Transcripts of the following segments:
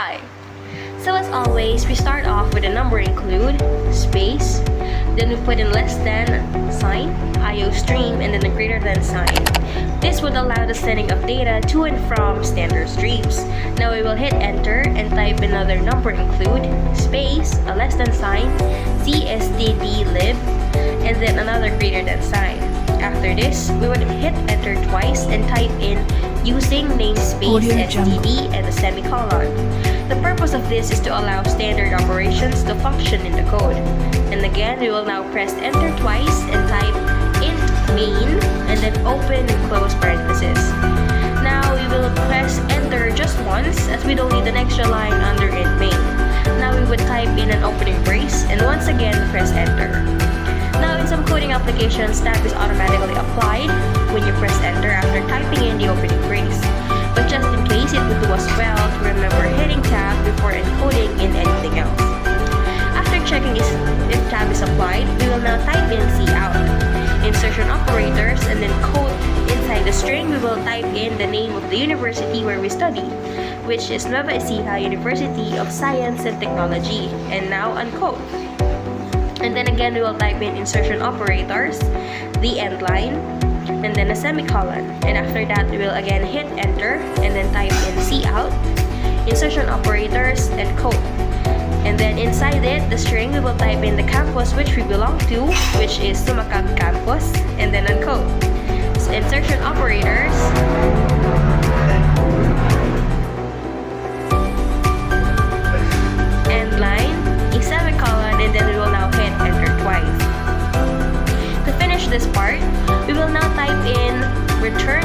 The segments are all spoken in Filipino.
pi. So as always, we start off with a number include, space, then we put in less than sign, IO stream, and then a greater than sign. This would allow the sending of data to and from standard streams. Now we will hit enter and type another number include, space, a less than sign, cstdlib, and then another greater than sign. After this, we would hit enter twice and type in using namespace std and a semicolon. The purpose of this is to allow standard operations to function in the code. And again, we will now press enter twice and type int main and then open and close parentheses. Now we will press enter just once as we don't need an extra line under int main. Now we would type in an opening brace and once again press enter. Now in some coding applications, tab is automatically applied when you press enter after typing in the opening brace. But just in case, it would do as well to remember hitting tab before encoding in anything else. After checking if tab is applied, we will now type in cout, insertion operators, and then quote inside the string. We will type in the name of the university where we study, which is Nueva Ecija University of Science and Technology, and now unquote. And then again, we will type in insertion operators, the end line, and then a semicolon. And after that, we will again hit enter and then type in cout, insertion operators, and quote. And then inside it, the string, we will type in the campus which we belong to, which is Sumakag campus, and then unquote. So insertion operators, end line, a semicolon, and then we will now hit enter twice. To finish this part, we will now type in return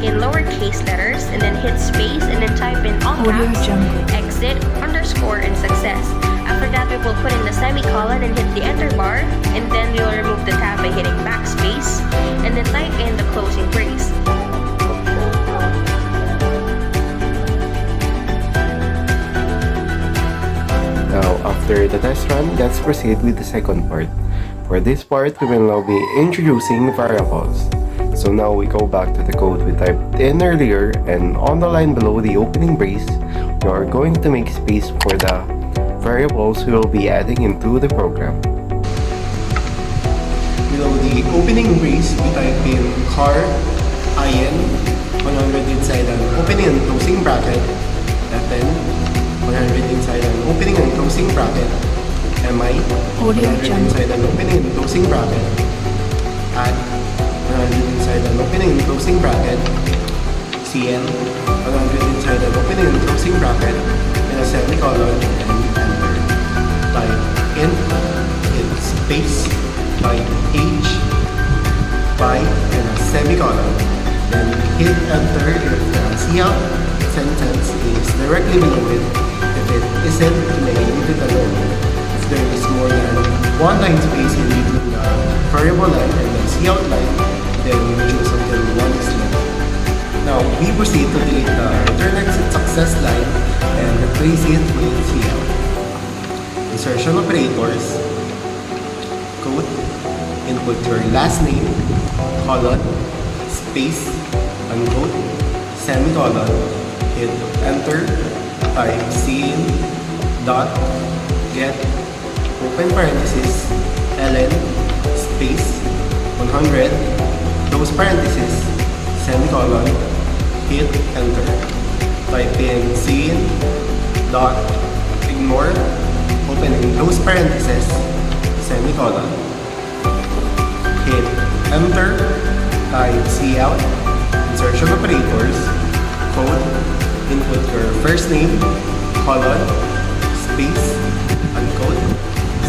in lowercase letters and then hit space and then type in all caps, exit, underscore, and success. After that, we will put in the semicolon and hit the enter bar, and then we will remove the tab by hitting backspace and then type in the closing brace. Now, after the test run, let's proceed with the second part. For this part, we will now be introducing variables. So now we go back to the code we typed in earlier, and on the line below the opening brace, we are going to make space for the variables we will be adding into the program. Below the opening brace, we type in car, in, 100 inside an opening and closing bracket, fn, 100 inside an opening and closing bracket, mi, 100 inside an opening and closing bracket, add, 100 inside an opening and closing bracket, cn, 100 inside an opening and closing bracket, and a semicolon, and enter. Type in, hit space, type h, by, and a semicolon. Then hit enter if the cout sentence is directly below it. If it isn't, you may leave it alone. If there is more than one line space in between the variable line and the cout line, then we choose until one is left. Now, we proceed to delete the return exit success line and replace it with cout. Insertion operators, quote, input your last name, colon, space, unquote, semicolon, hit enter, type cin dot get open parenthesis ln space 100 close parenthesis semicolon, hit enter. Type in cin dot ignore open and close parenthesis semicolon, hit enter. Type cout, insertion operators, code, input your first name, colon, space, unquote,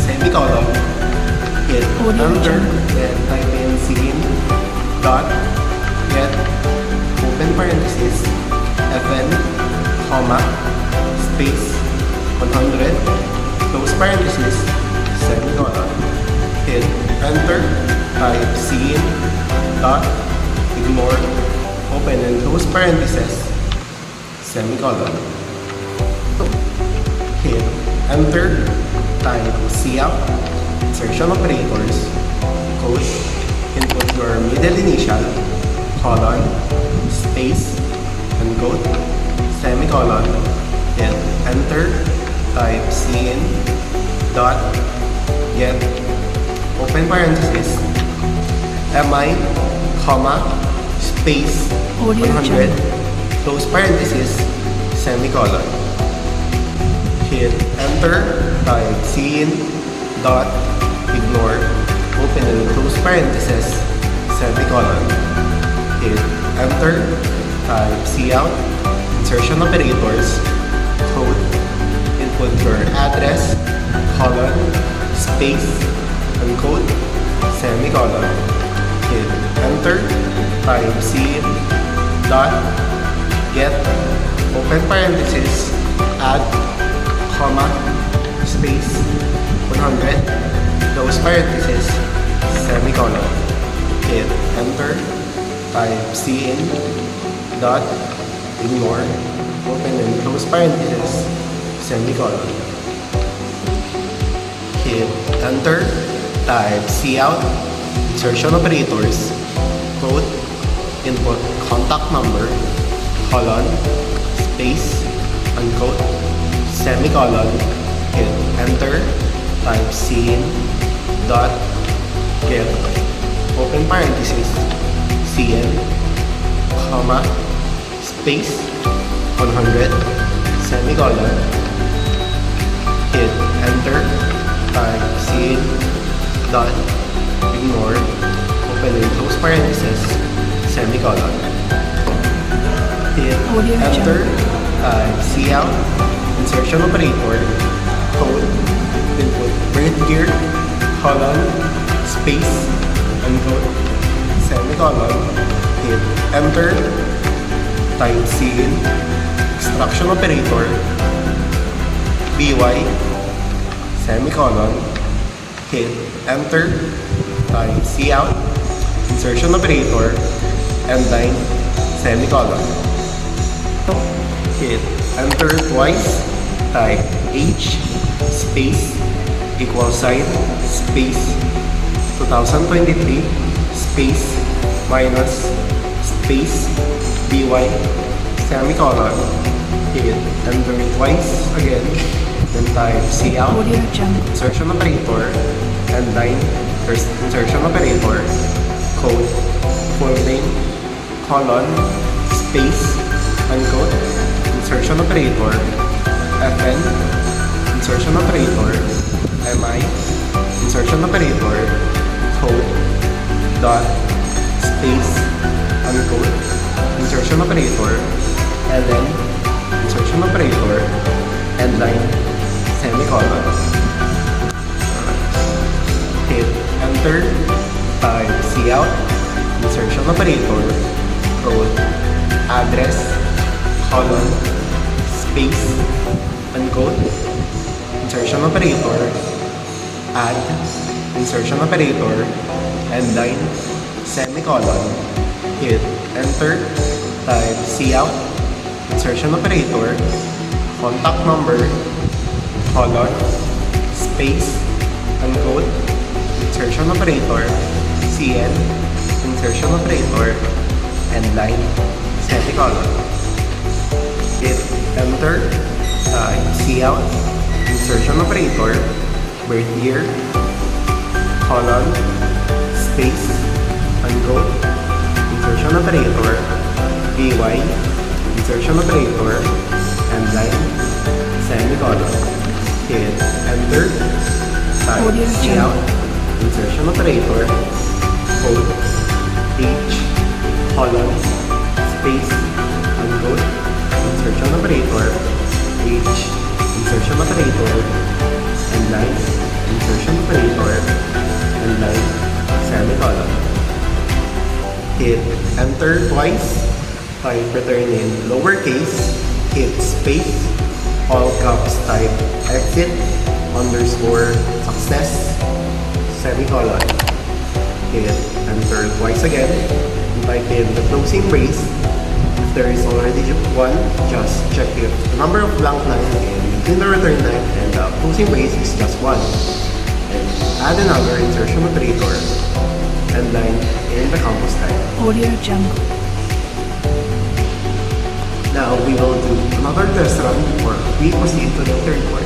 semicolon, hit enter, then type in cin dot get open parenthesis fn, comma, space, 100, close parenthesis, semicolon, hit enter, type cin dot ignore open and close parenthesis semicolon, hit enter, type cout, insertion operators, code, input your middle initial, colon, space, unquote, semicolon, hit enter, type cin dot get open parenthesis mi, comma, space 100, close parenthesis, semicolon. Hit enter, type cin dot ignore, open and close parenthesis, semicolon. Hit enter, type cout, insertion operators, code, input your address, colon, space, uncode, semicolon. Hit enter, type cin dot get open parenthesis, add, comma, space, 100, close parenthesis, semicolon. Hit enter, type cin dot ignore, open and close parenthesis, semicolon. Hit enter, type cout, insertion operators, code, input contact number, colon, space, uncode, semicolon. Hit enter, type cin dot get open parenthesis, cn, comma, space, 100, semicolon. Hit enter, type cin dot ignore, open and close parenthesis, semicolon. Hit enter, type cout, insertion operator, code, input birth year, colon, space, uncode, semicolon. Hit enter, type cin, extraction operator, by, semicolon. Hit enter, type cout, insertion operator, end-line, semicolon. Hit enter twice, type h, space, equal sign, space, 2023, space, minus, space, by, semicolon. Hit enter twice again, then type cout, insertion operator, end-line, first insertion operator, code, full name, colon, space, uncode, insertion operator, fn, insertion operator, mi, insertion operator, code, dot, space, uncode, insertion operator, ln, insertion operator, endline, semicolon. Hit enter, type cout, insertion operator, code, address, colon, space, uncode, insertion operator, add, insertion operator, endline, semicolon. Hit enter, type cout, insertion operator, contact number, colon, space, uncode, insertion operator, cn, insertion operator, endline, semicolon. Hit enter, type cout, insertion operator, birth year, colon, space, uncode, insertion operator, by, insertion operator, endline, semicolon. Hit enter, type cout, insertion operator, code, h, colon, space, uncode, insertion operator, h, insertion operator, endline, insertion operator, endline, semicolon. Hit enter twice, type return in lowercase, hit space, all caps type exit, underscore success, semicolon. Hit enter twice again, type in the closing brace. If there is already one, just check if the number of blank lines in between the return line and the closing brace is just 1. And add another insertion operator, and line in the campus type. Now we will do another test run before we proceed to the third part.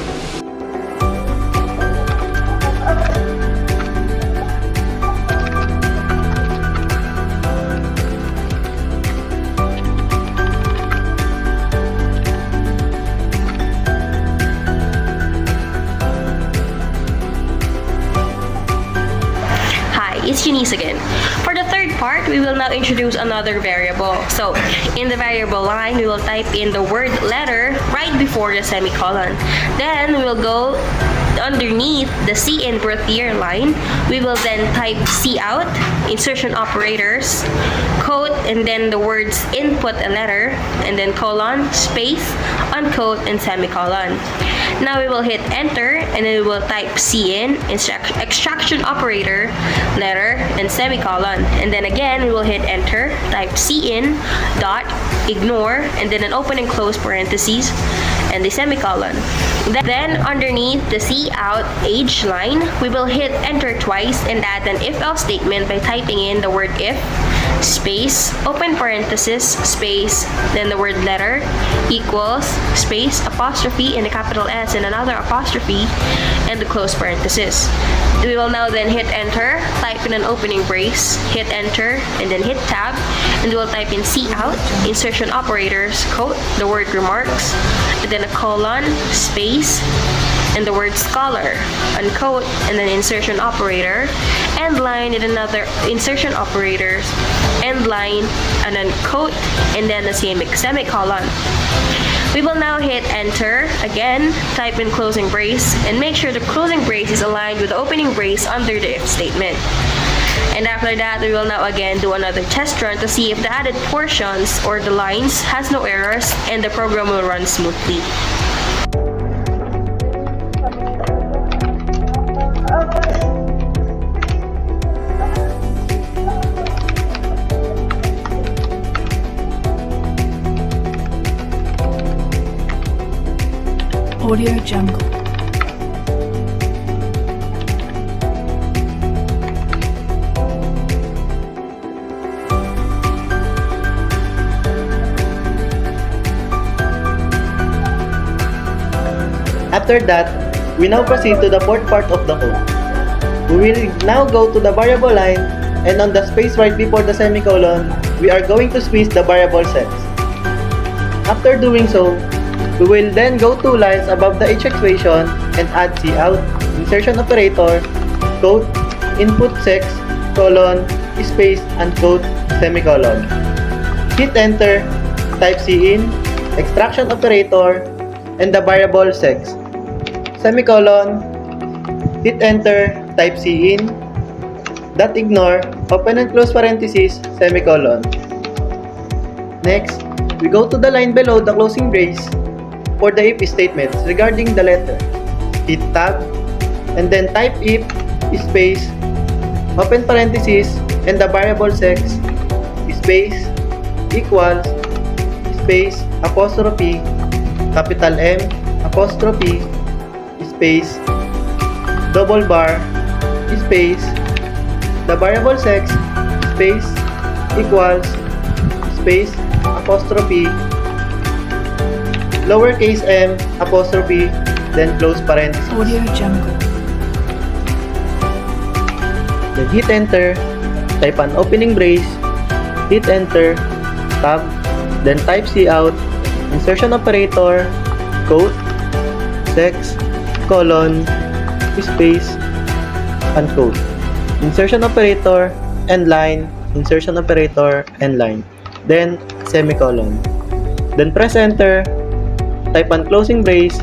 Hi, it's Eunice again. For the third part, we will now introduce another variable. So, in the variable line, we will type in the word letter right before the semicolon. Then, we will go underneath the C in birth year line. We will then type C out, insertion operators, quote, and then the words input a letter, and then colon, space, unquote, and semicolon. Now we will hit enter, and then we will type C in, extraction operator, letter, and semicolon. And then again, we will hit enter, type C in, dot, ignore, and then an open and close parentheses, and the semicolon. Then underneath the C out age line, we will hit enter twice and add an if-else statement by typing in the word if, space, open parenthesis, space, then the word letter, equals, space, apostrophe, and a capital S and another apostrophe, and the close parenthesis. We will now then hit enter, type in an opening brace, hit enter, and then hit tab, and we will type in C out, insertion operators, quote, the word remarks, and then a colon, space, and the word scholar, unquote, and then insertion operator, end line, and another insertion operators, end line, and then quote, and then the same semicolon. We will now hit enter, again, type in closing brace, and make sure the closing brace is aligned with the opening brace under the if statement. And after that, we will now again do another test run to see if the added portions or the lines has no errors and the program will run smoothly. Audio Jungle. After that, we now proceed to the fourth part of the code. We will now go to the variable line, and on the space right before the semicolon, we are going to squeeze the variable sex. After doing so, we will then go 2 lines above the each equation and add C out, insertion operator, quote, input sex, colon, space, unquote, semicolon. Hit enter, type C in, extraction operator, and the variable sex. Semicolon, hit enter, type C in, dot ignore, open and close parentheses, semicolon. Next, we go to the line below the closing brace for the if statements regarding the letter. Hit tab, and then type if, space, open parentheses, and the variable sex, space, equals, space, apostrophe, capital M, apostrophe, space, double bar, space, the variable sex, space, equals, space, apostrophe, lowercase m, apostrophe, then close parentheses. Audio Jungle. Then hit enter, type an opening brace, hit enter, tab, then type C out, insertion operator, quote, sex, colon, space, unquote. Insertion operator, end line, insertion operator, end line. Then semicolon. Then press enter, type an closing brace,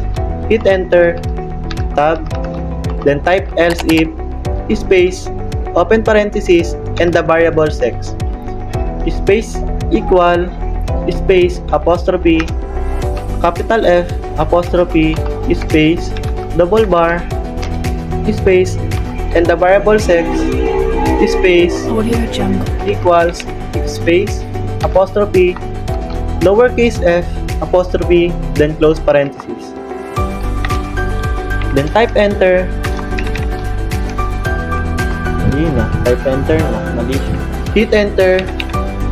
hit enter, tab, then type else if, space, open parentheses, and the variable sex. Space equal, space, apostrophe, capital F, apostrophe, space, double bar, space, and the variable sex, space, Audio Jungle. equals, space, apostrophe, lowercase f, apostrophe, then close parentheses. Then type enter. Mali na. Type enter na. Mali siya. Hit enter.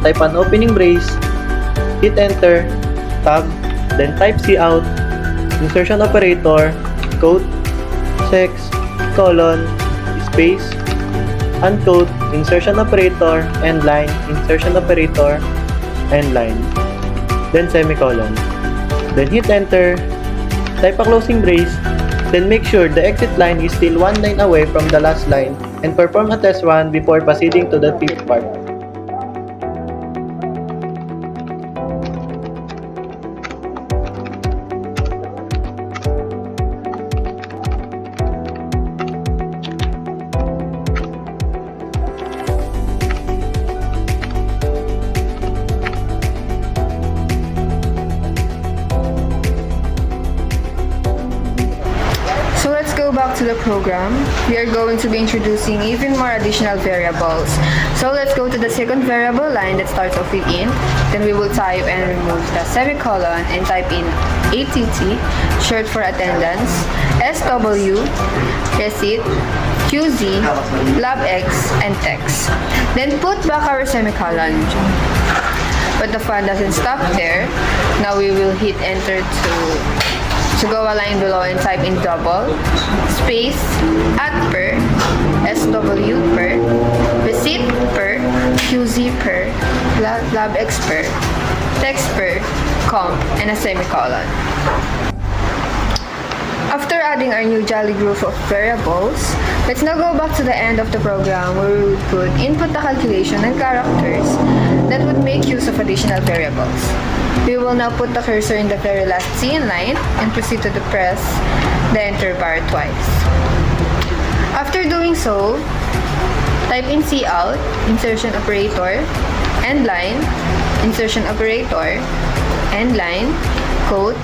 Type an opening brace. Hit enter. tab, then type C out, insertion operator, quote, 6, colon, space, unquote, insertion operator, end line, insertion operator, end line, then semicolon. Then hit enter, type a closing brace, then make sure the exit line is still one line away from the last line and perform a test run before proceeding to the fifth part. So let's go back to the program. We are going to be introducing even more additional variables. So let's go to the second variable line that starts off with int. Then we will type and remove the semicolon and type in ATT, short for attendance, SW, receipt, QZ, labx, and text. Then put back our semicolon. But the fun doesn't stop there. Now we will hit enter to go a line below and type in double, space, at per, SW per, receipt per, QZ per, labx per, text per, comp, and a semicolon. After adding our new jolly group of variables, let's now go back to the end of the program where we would put input the calculation and characters that would make use of additional variables. We will now put the cursor in the very last CN line and proceed to press the enter bar twice. After doing so, type in cout, insertion operator, end line, insertion operator, end line, quote,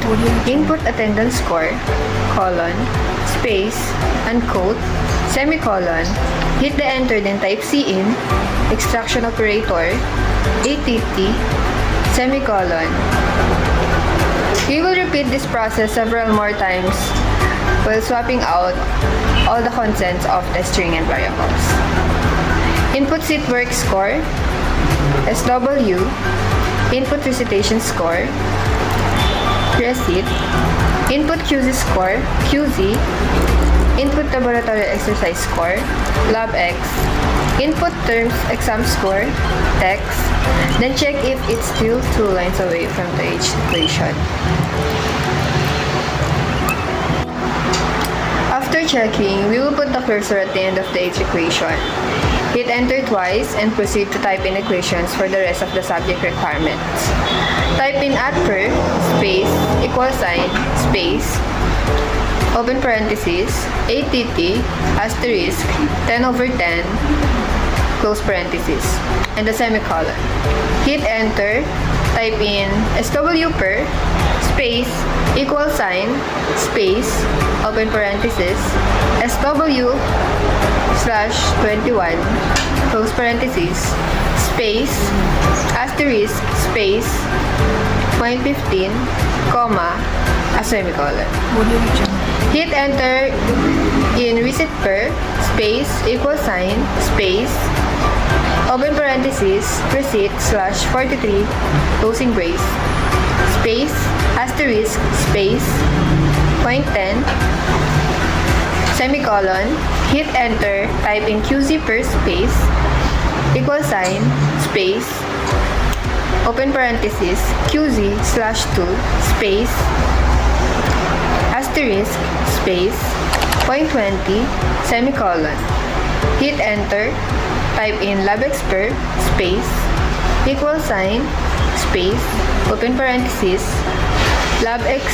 input attendance score, colon, space, unquote, semicolon, hit the enter then type cin, extraction operator, ATT, semicolon. We will repeat this process several more times while swapping out all the contents of the string and variables. Input seat work score, SW, input recitation score, receipt, input QZ score, QZ, input laboratory exercise score, labx, input terms exam score, text, then check if it's still 2 lines away from the H equation. After checking, we will put the cursor at the end of the H equation. Hit enter twice and proceed to type in equations for the rest of the subject requirements. Type in at per, space, equal sign, space, open parenthesis, ATT, asterisk, 10/10, close parenthesis, and the semicolon. Hit enter, type in SW per, space, equal sign, space, open parenthesis, SW /21, close parenthesis, space, asterisk, space, 0.15, comma, a semicolon. Hit enter in receipt per, space, equal sign, space, open parenthesis, receipt /43, closing brace, space, asterisk, space, 0.10, semicolon, hit enter, type in QZ per space, equal sign, space, open parenthesis, QZ/2, space, asterisk, space, 0.20, semicolon. Hit enter, type in labx per, space, equal sign, space, open parenthesis, labx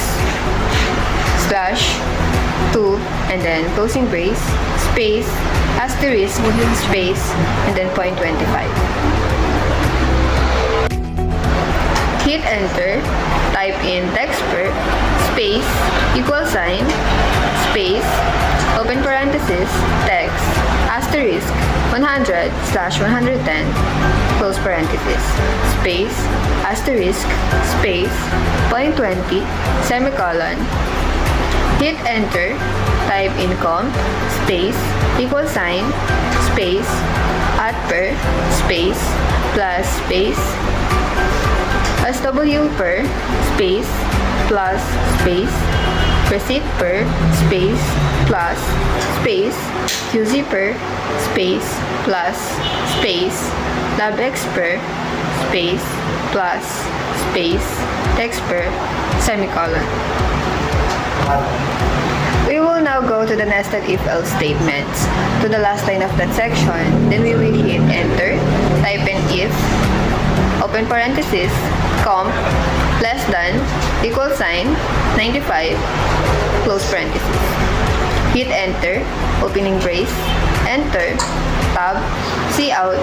/2, and then closing brace, space, asterisk, space, and then 0.25. Hit enter, type in text per, space, equal sign, space, open parenthesis, text, asterisk, 100/110, close parenthesis, space, asterisk, space, 0.20, semicolon. Hit enter, type in comp, space, equal sign, space, at per, space, plus space, SW per space plus space, receipt per space plus space, QZ per space plus space, LabX per space plus space, text per semicolon. We will now go to the nested if-else statements. To the last line of that section, then we will hit enter, type in if, open parenthesis, comp, less than, equal sign, 95, close parenthesis. Hit enter, opening brace, enter, tab, cout,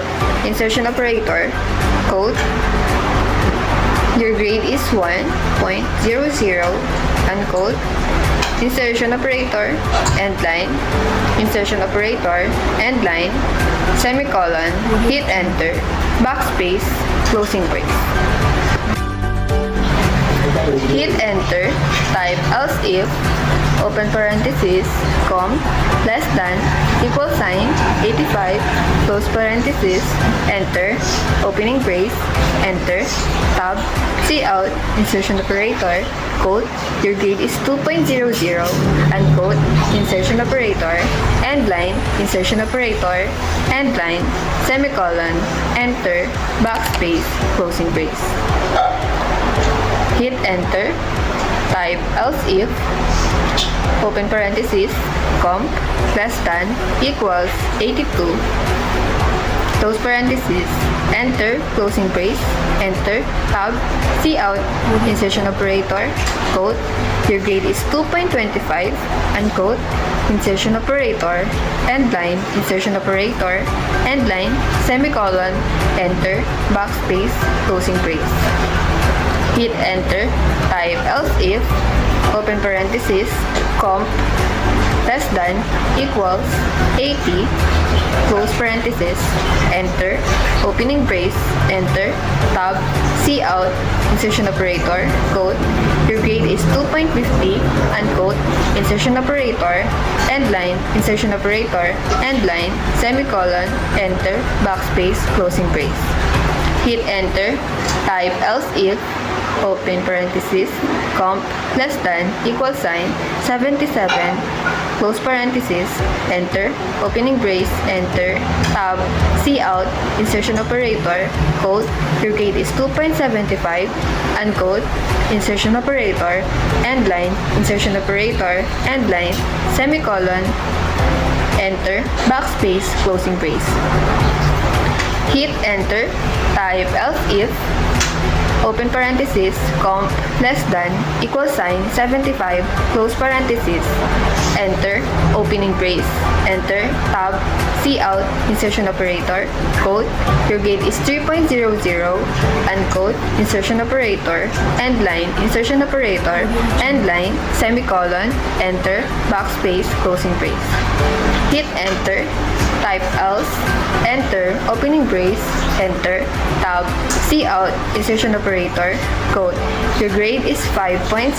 insertion operator, quote, your grade is 1.00, unquote, insertion operator, end line, insertion operator, end line, semicolon, hit enter, backspace, closing brace. Hit enter, type else if, open parenthesis, comp, less than, equal sign, 85, close parenthesis, enter, opening brace, enter, tab, cout, insertion operator, quote, your grade is 2.00, unquote, insertion operator, end line, insertion operator, end line, semicolon, enter, backspace, closing brace. Hit enter, type else if, open parenthesis, comp, less than, equals, 82, close parenthesis, enter, closing brace, enter, tab, cout, insertion operator, quote, your grade is 2.25, unquote, insertion operator, end line, insertion operator, end line, semicolon, enter, backspace, closing brace. Hit enter, type else if, open parenthesis, comp, less than, equals, 80, close parenthesis, enter, opening brace, enter, tab, cout, insertion operator, quote, your grade is 2.50, unquote, insertion operator, end line, insertion operator, end line, semicolon, enter, backspace, closing brace. Hit enter, type else if, open parenthesis, comp, less than, equal sign, 77, close parenthesis, enter, opening brace, enter, tab, cout, insertion operator, quote, your grade is 2.75, unquote, insertion operator, end line, insertion operator, end line, semicolon, enter, backspace, closing brace. Hit enter, type else if, open parenthesis, comp, less than, equal sign, 75, close parenthesis, enter, opening brace, enter, tab, cout, insertion operator, quote, your grade is 3.00, unquote, insertion operator, end line, insertion operator, end line, semicolon, enter, backspace, closing brace. Hit enter, type else, enter, opening brace, enter, tab, cout, insertion operator, quote, your grade is 5.00,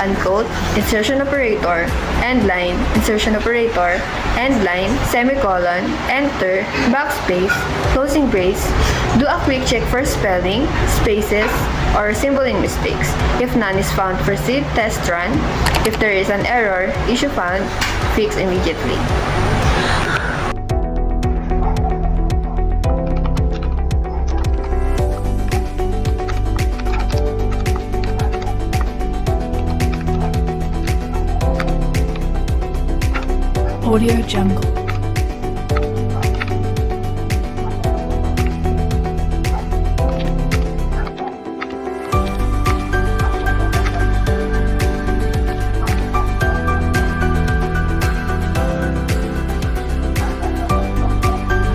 unquote, insertion operator, end line, insertion operator, end line, semicolon, enter, backspace, closing brace. Do a quick check for spelling, spaces, or symboling mistakes. If none is found, proceed test run. If there is an error, issue found, fix immediately. Audio Jungle.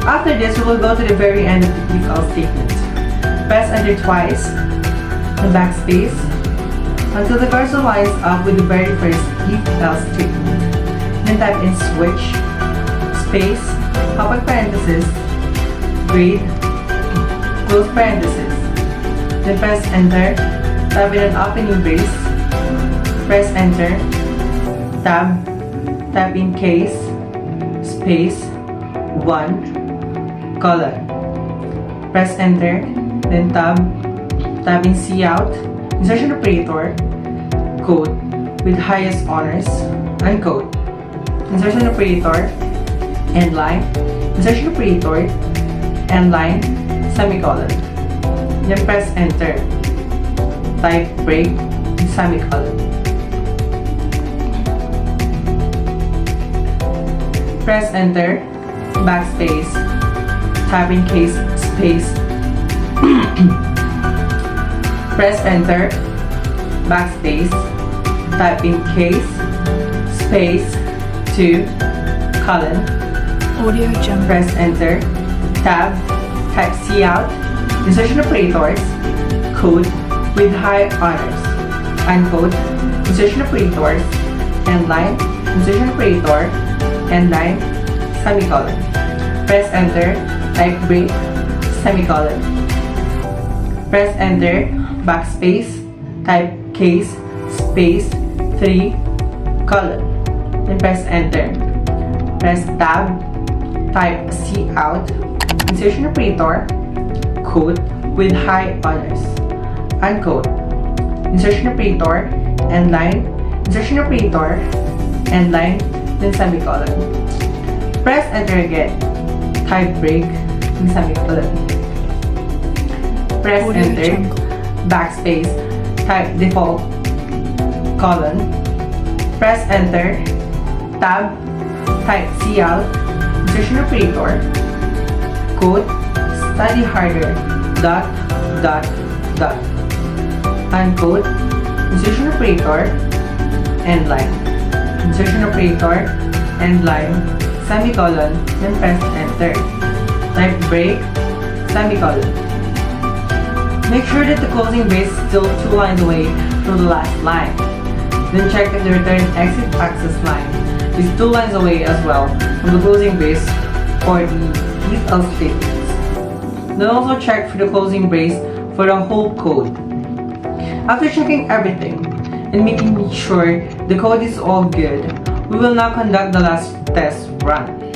After this, we will go to the very end of the if-else statement. Press enter twice, the backspace, until the cursor lines up with the very first if-else statement. Then type in switch, space, open parenthesis, grade, close parenthesis. Then press enter, type in an opening brace, press enter, tab, type in case, space, 1, colon. Press enter, then tab, Tapping C out, insertion operator, code with highest honors, uncode. Insertion operator, end line, insertion operator, end line, semicolon. Then press enter. Type break, semicolon. Press enter, backspace, tapping case space. Press enter, backspace, typing case space 2 colon. Audio Jungle. Press enter, tab, type C out, insertion operators, code with high honors, uncode, insertion operators, end line, insertion operator, end line, semicolon. Press enter, type break, semicolon. Press enter, backspace, type case space 3 colon. Then press enter. Press tab, type C out, insertion operator, code with high honors, uncode, insertion operator, end line, insertion operator, end line, then semicolon. Press enter again, type break, then semicolon. Press Audio enter, Jungle. backspace, type default, colon. Press enter, tab, type C out, insertion operator, code, study harder, dot, uncode, insertion operator, end line, insertion operator, end line, semicolon, then press enter. Type break, semicolon. Make sure that the closing brace is still 2 lines away from the last line. Then check if the return exit access line is 2 lines away as well from the closing brace for the if else statements. Then also check for the closing brace for the whole code. After checking everything and making sure the code is all good, we will now conduct the last test run.